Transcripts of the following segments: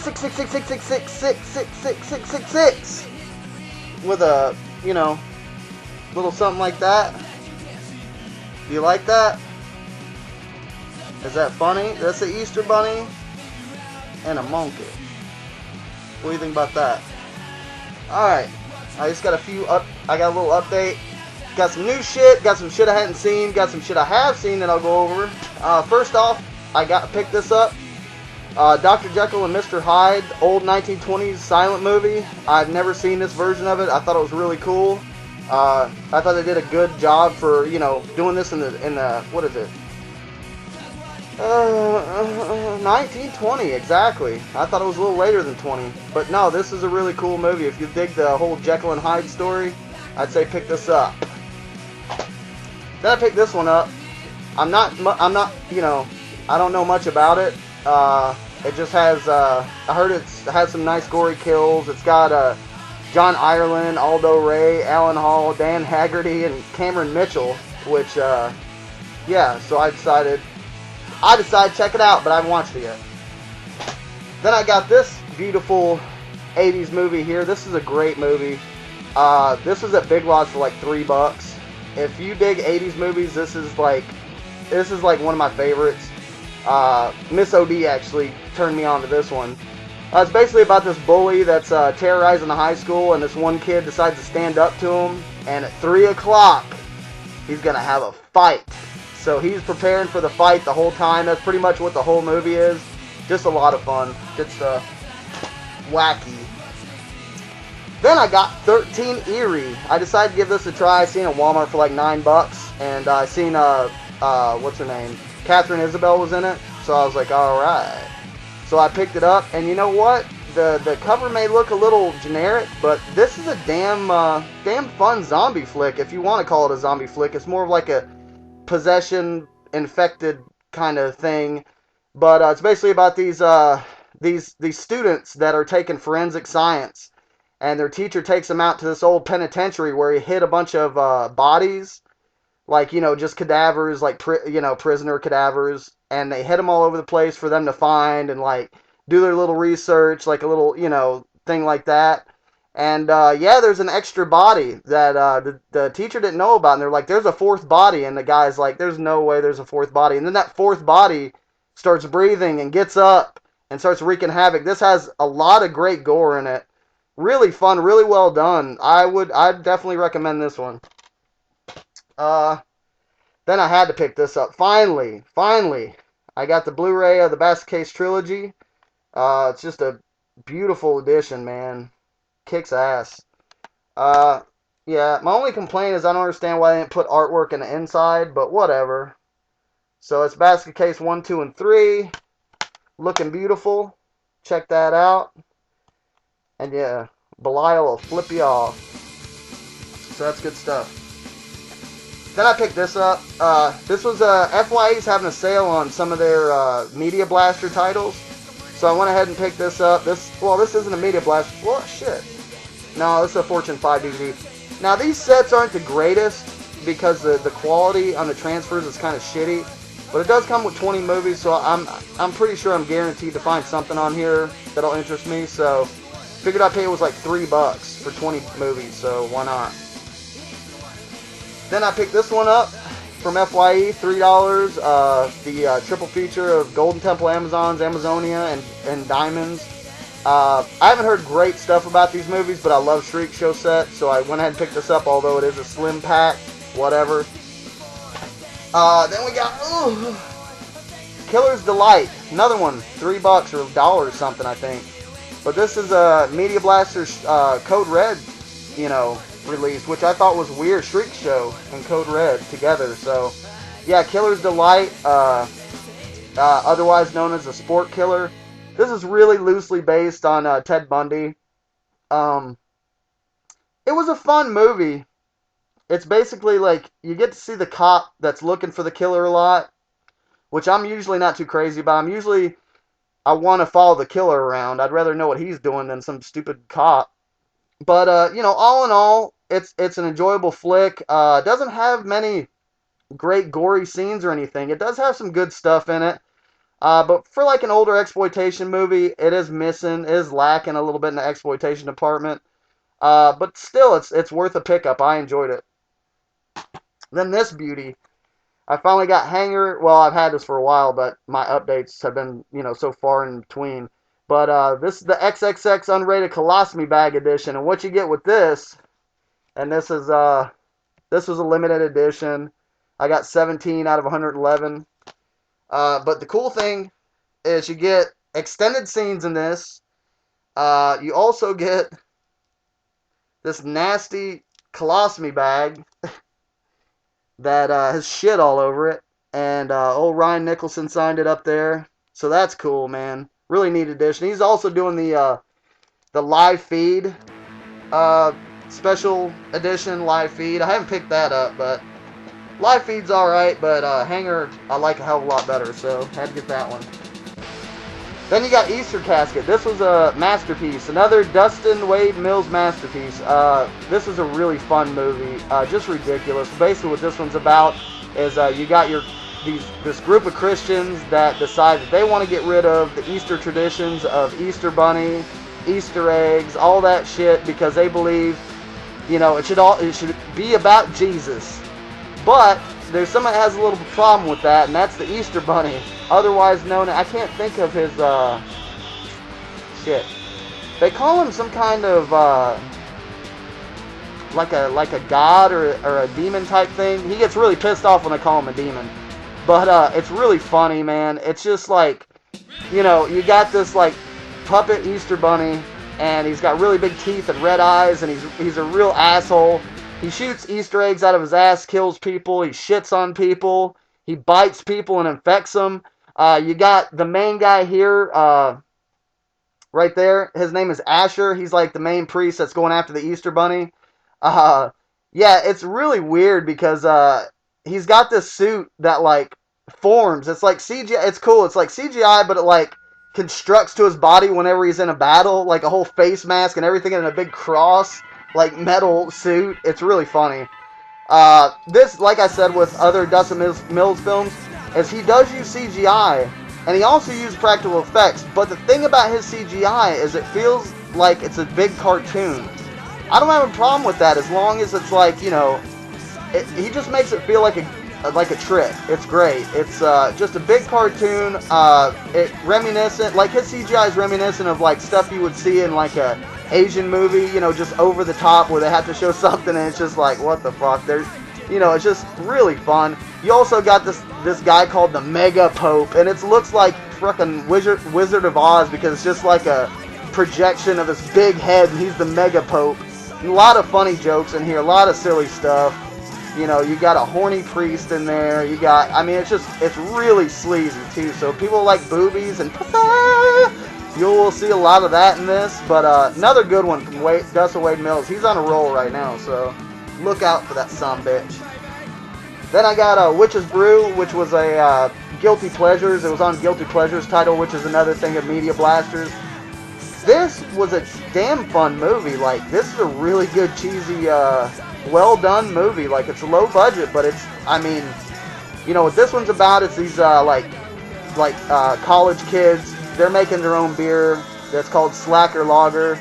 OD66666666's with a, little something like that. Do you like that? Is that funny? That's the Easter Bunny and a monkey. What do you think about that? Alright, I just got I got a little update. Got some new shit, got some shit I hadn't seen, got some shit I have seen that I'll go over. First off, I picked this up. Dr. Jekyll and Mr. Hyde, old 1920s silent movie. I've never seen this version of it. I thought it was really cool. I thought they did a good job for, doing this in the what is it? 1920, exactly. I thought it was a little later than 20. But no, this is a really cool movie. If you dig the whole Jekyll and Hyde story, I'd say pick this up. Then I picked this one up. I'm not, I don't know much about it. It just has, I heard it has some nice gory kills. It's got, John Ireland, Aldo Ray, Alan Hall, Dan Haggerty, and Cameron Mitchell, which, yeah, so I decided to check it out, but I haven't watched it yet. Then I got this beautiful 80s movie here. This is a great movie. This was at Big Lots for like $3. If you dig 80s movies, this is like one of my favorites. Miss OD actually turned me on to this one. It's basically about this bully that's terrorizing the high school, and this one kid decides to stand up to him, and at 3 o'clock, he's going to have a fight. So he's preparing for the fight the whole time. That's pretty much what the whole movie is. Just a lot of fun. Good stuff. Wacky. Then I got 13 Eerie. I decided to give this a try. I seen it at Walmart for like $9, and I seen what's her name? Catherine Isabel was in it. So I was like, all right. So I picked it up, and you know what? The cover may look a little generic, but this is a damn fun zombie flick. If you want to call it a zombie flick, it's more of like a possession infected kind of thing. But it's basically about these students that are taking forensic science. And their teacher takes them out to this old penitentiary where he hid a bunch of bodies, like, just cadavers, like, prisoner cadavers. And they hid them all over the place for them to find and, like, do their little research, like a little, thing like that. And, yeah, there's an extra body that the teacher didn't know about. And they're like, there's a fourth body. And the guy's like, there's no way there's a fourth body. And then that fourth body starts breathing and gets up and starts wreaking havoc. This has a lot of great gore in it. Really fun, really well done. I'd definitely recommend this one. Then I had to pick this up. Finally, I got the Blu-ray of the Basket Case Trilogy. It's just a beautiful edition, man. Kicks ass. Yeah, my only complaint is I don't understand why they didn't put artwork in the inside, but whatever. So it's Basket Case 1, 2, and 3. Looking beautiful. Check that out. And yeah, Belial will flip you off. So that's good stuff. Then I picked this up. This was FYE's having a sale on some of their Media Blaster titles. So I went ahead and picked this up. This isn't a Media Blaster. Well, shit. No, this is a Fortune 5 DVD. Now, these sets aren't the greatest because the quality on the transfers is kind of shitty. But it does come with 20 movies, so I'm pretty sure I'm guaranteed to find something on here that'll interest me. So figured I'd pay it was like $3 for 20 movies, so why not? Then I picked this one up from FYE, $3. The triple feature of Golden Temple Amazons, Amazonia, and Diamonds. I haven't heard great stuff about these movies, but I love Shriek Show set, so I went ahead and picked this up, although it is a slim pack, whatever. Then we got Killer's Delight, another one, $3 or $1 something, I think. But this is a Media Blaster's Code Red, release, which I thought was weird. Shriek Show and Code Red together. So, yeah, Killer's Delight, otherwise known as a Sport Killer. This is really loosely based on Ted Bundy. It was a fun movie. It's basically like you get to see the cop that's looking for the killer a lot, which I'm usually not too crazy about. I want to follow the killer around. I'd rather know what he's doing than some stupid cop. But, all in all, it's an enjoyable flick. It doesn't have many great gory scenes or anything. It does have some good stuff in it. But for like an older exploitation movie, it is lacking a little bit in the exploitation department. But still, it's worth a pickup. I enjoyed it. Then this beauty, I finally got Hanger. Well, I've had this for a while, but my updates have been, so far in between. But this is the XXX Unrated Colostomy Bag Edition, and what you get with this, and this was a limited edition. I got 17 out of 111. But the cool thing is you get extended scenes in this. You also get this nasty colostomy bag that has shit all over it. And old Ryan Nicholson signed it up there. So that's cool, man. Really neat edition. He's also doing the live feed, special edition live feed. I haven't picked that up, but live feed's alright, but Hanger I like a hell of a lot better, so had to get that one. Then you got Easter Casket. This was a masterpiece, another Dustin Wade Mills masterpiece. This is a really fun movie, just ridiculous. Basically what this one's about is you got this group of Christians that decide that they want to get rid of the Easter traditions of Easter Bunny, Easter eggs, all that shit, because they believe, it should be about Jesus. But there's someone that has a little problem with that, and that's the Easter Bunny, otherwise known, I can't think of his, shit. They call him some kind of, like a god or a demon type thing. He gets really pissed off when they call him a demon. But, it's really funny, man. It's just like, you got this, like, puppet Easter Bunny, and he's got really big teeth and red eyes, and he's a real asshole. He shoots Easter eggs out of his ass, kills people, he shits on people, he bites people and infects them. You got the main guy here, right there. His name is Asher. He's like the main priest that's going after the Easter Bunny. Yeah, it's really weird because he's got this suit that like forms. It's like CGI. It's cool. It's like CGI, but it like constructs to his body whenever he's in a battle, like a whole face mask and everything, and a big cross, like metal suit. It's really funny. This, like I said, with other Dustin Mills films, is he does use CGI, and he also uses practical effects. But the thing about his CGI is it feels like it's a big cartoon. I don't have a problem with that as long as it's like, he just makes it feel like a trick. It's great. It's just a big cartoon. It reminiscent, like his CGI is reminiscent of like stuff you would see in like a Asian movie, just over the top where they have to show something and it's just like, what the fuck? There's, it's just really fun. You also got this guy called the Mega Pope, and it looks like frickin' Wizard of Oz because it's just like a projection of his big head, and he's the Mega Pope. And a lot of funny jokes in here, a lot of silly stuff. You got a horny priest in there. You got, it's really sleazy too. So people like boobies and you will see a lot of that in this. But another good one from Dustin Wade Mills. He's on a roll right now, so look out for that sumbitch. Then I got Witch's Brew, which was a Guilty Pleasures. It was on Guilty Pleasures title, which is another thing of Media Blasters. This was a damn fun movie. Like, this is a really good, cheesy, well done movie. Like, it's low budget, but it's, what this one's about is these, college kids. They're making their own beer that's called Slacker Lager.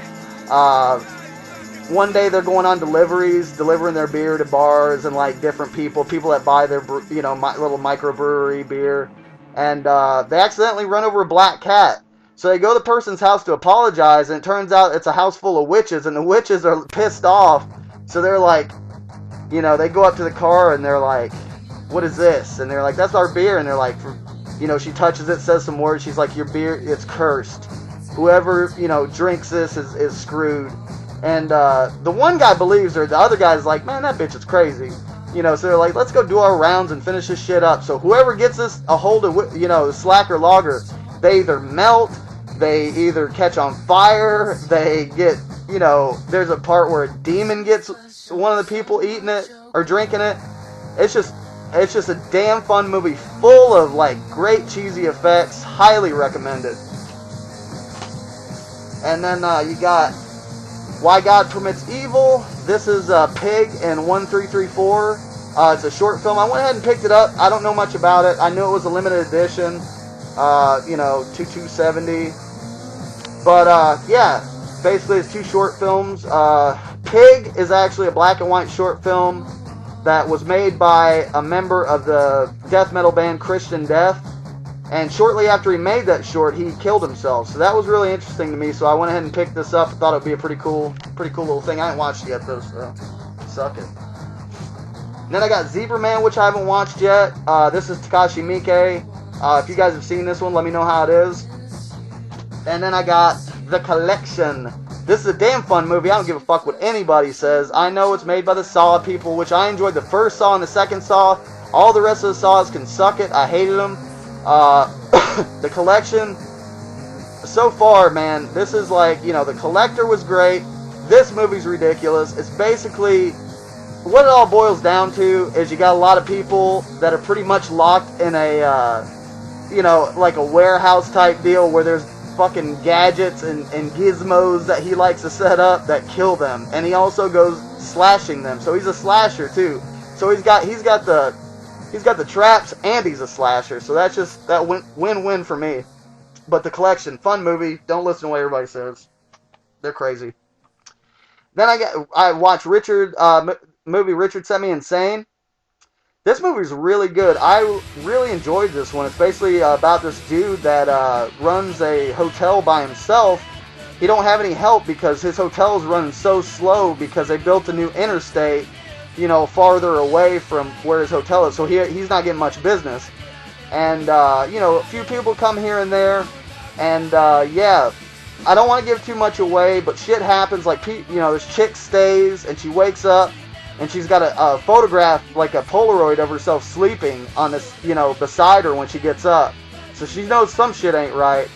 One day they're going on deliveries, delivering their beer to bars and like different people that buy their, little microbrewery beer. And they accidentally run over a black cat. So they go to the person's house to apologize, and it turns out it's a house full of witches, and the witches are pissed off. So they're like, they go up to the car and they're like, what is this? And they're like, that's our beer. And they're like, she touches it, says some words. She's like, your beer, it's cursed. Whoever, drinks this is screwed. And the one guy believes her. The other guy's like, man, that bitch is crazy. So they're like, let's go do our rounds and finish this shit up. So whoever gets this a hold of, the Slacker Lager, they either melt, they either catch on fire, they get, there's a part where a demon gets one of the people eating it or drinking it. It's just a damn fun movie full of like great cheesy effects. Highly recommended. And then you got Why God Permits Evil. This is Pig in 1334. It's a short film. I went ahead and picked it up. I don't know much about it. I knew it was a limited edition. you know, 2270. But, yeah, basically it's 2 short films. Pig is actually a black and white short film that was made by a member of the death metal band Christian Death. And shortly after he made that short, he killed himself. So that was really interesting to me. So I went ahead and picked this up. I thought it would be a pretty cool little thing. I haven't watched it yet, though, so suck it. And then I got Zebra Man, which I haven't watched yet. This is Takashi Miike. If you guys have seen this one, let me know how it is. And then I got The Collection. This is a damn fun movie. I don't give a fuck what anybody says. I know it's made by the Saw people, which I enjoyed the first Saw and the second Saw. All the rest of the Saws can suck it. I hated them. The Collection, so far, man, this is like, you know, The Collector was great. This movie's ridiculous. It's basically, what it all boils down to is you got a lot of people that are pretty much locked in a, you know, like a warehouse type deal where there's fucking gadgets and gizmos that he likes to set up that kill them. And he also goes slashing them. So he's a slasher too. So he's got the traps and he's a slasher. So that's just that win-win for me. But The Collection, fun movie. Don't listen to what everybody says. They're crazy. Then I watched movie Richard Sent Me Insane. This movie's really good. I really enjoyed this one. It's basically about this dude that runs a hotel by himself. He don't have any help because his hotel is running so slow because they built a new interstate, you know, farther away from where his hotel is. So he's not getting much business. And, you know, a few people come here and there. And, yeah, I don't want to give too much away, but shit happens. Like, you know, this chick stays and she wakes up. And she's got a photograph, like a Polaroid of herself sleeping on this, you know, beside her when she gets up. So she knows some shit ain't right.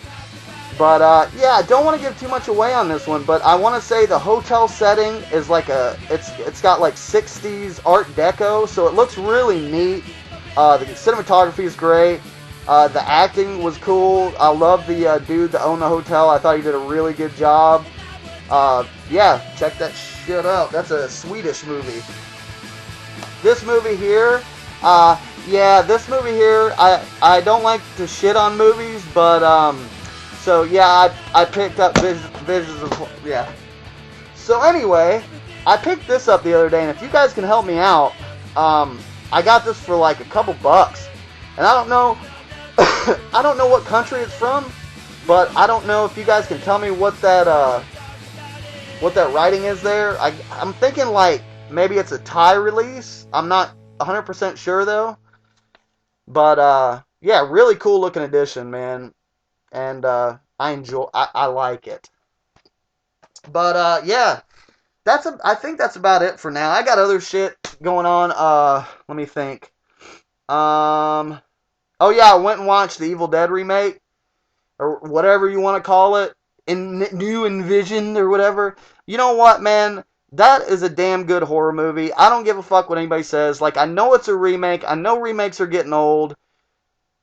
But, yeah, I don't want to give too much away on this one. But I want to say the hotel setting is like it's got like 60s Art Deco. So it looks really neat. The cinematography is great. The acting was cool. I love the dude that owned the hotel. I thought he did a really good job. Yeah, check that shit out. That's a Swedish movie. This movie here, this movie here, I don't like to shit on movies, but, so yeah, I picked up Visions of, yeah. So anyway, I picked this up the other day, and if you guys can help me out, I got this for like a couple bucks, and I don't know, I don't know what country it's from, but I don't know if you guys can tell me what that writing is there. I'm thinking like maybe it's a Thai release. I'm not 100% sure though. But yeah, really cool looking edition, man. And I like it. But yeah, I think that's about it for now. I got other shit going on. Let me think. Oh yeah, I went and watched the Evil Dead remake or whatever you want to call it. New Envisioned or whatever. You know what, man? That is a damn good horror movie. I don't give a fuck what anybody says. Like, I know it's a remake. I know remakes are getting old.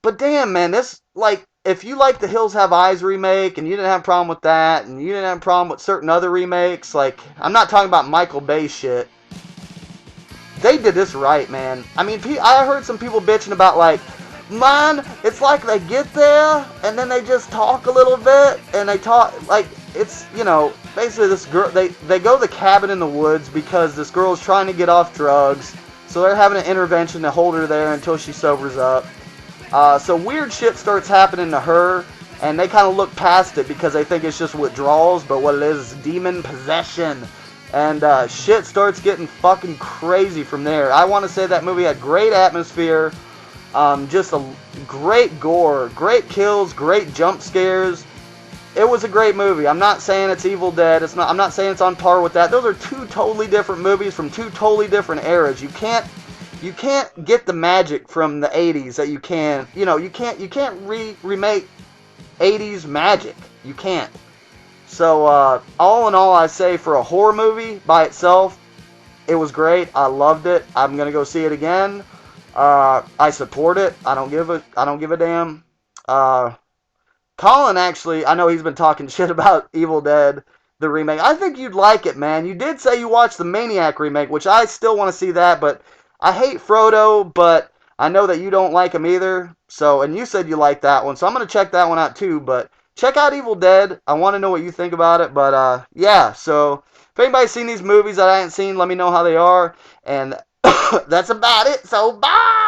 But damn, man, this, like, if you like the Hills Have Eyes remake and you didn't have a problem with that and you didn't have a problem with certain other remakes, like, I'm not talking about Michael Bay shit. They did this right, man. I mean, I heard some people bitching about, like, man, it's like they get there, and then they just talk a little bit, and they talk, like, it's, you know, basically this girl, they go to the cabin in the woods because this girl's trying to get off drugs, so they're having an intervention to hold her there until she sobers up. So weird shit starts happening to her, and they kind of look past it because they think it's just withdrawals, but what it is demon possession. And shit starts getting fucking crazy from there. I want to say that movie had great atmosphere. Just a great gore, great kills, great jump scares. It was a great movie. I'm not saying it's Evil Dead. I'm not saying it's on par with that. Those are two totally different movies from two totally different eras. You can't get the magic from the 80s that you can. You know, you can't remake 80s magic. You can't. So all in all, I say for a horror movie by itself, it was great. I loved it. I'm gonna go see it again. I support it. I don't give a damn. Colin, actually, I know he's been talking shit about Evil Dead, the remake. I think you'd like it, man. You did say you watched the Maniac remake, which I still want to see that, but I hate Frodo, but I know that you don't like him either. So, and you said you liked that one, so I'm going to check that one out too. But check out Evil Dead. I want to know what you think about it. But yeah, so if anybody's seen these movies that I haven't seen, let me know how they are. And that's about it. So, bye!